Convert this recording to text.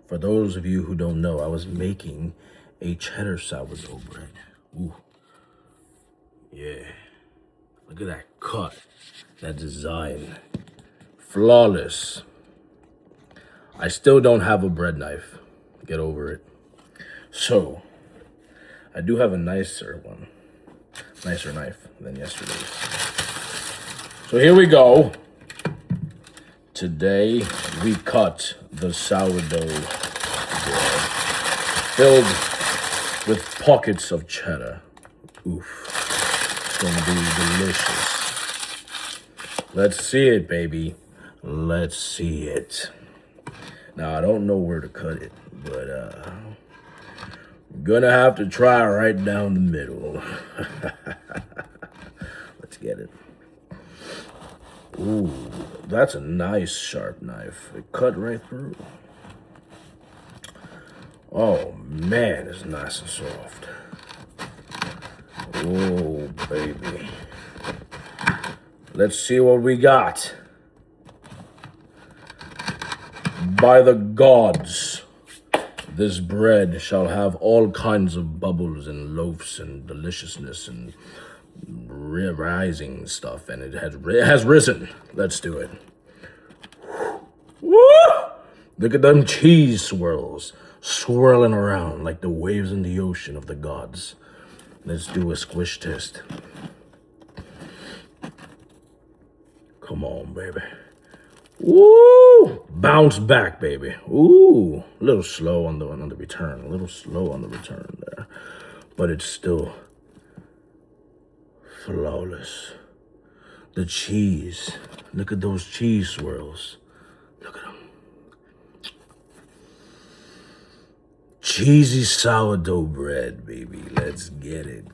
For those of you who don't know, I was making a cheddar sourdough bread. Ooh. Yeah. Look at that cut. That design. Flawless. I still don't have a bread knife. Get over it. So, I do have a nicer one. Nicer knife than yesterday's. So here we go. Today, we cut the sourdough bread filled with pockets of cheddar. Oof. It's gonna be delicious. Let's see it, baby. Let's see it. Now, I don't know where to cut it, but gonna have to try right down the middle. Let's get it. Ooh, that's a nice sharp knife. It cut right through. Oh man, it's nice and soft. Oh baby. Let's see what we got. By the gods, this bread shall have all kinds of bubbles and loafs and deliciousness and rising stuff, and it has risen. Let's do it. Woo! Look at them cheese swirls swirling around like the waves in the ocean of the gods. Let's do a squish test. Come on, baby. Woo! Bounce back, baby. Ooh, a little slow on the return. A little slow on the return there, but it's still flawless. The cheese. Look at those cheese swirls. Look at them. Cheesy sourdough bread, baby. Let's get it.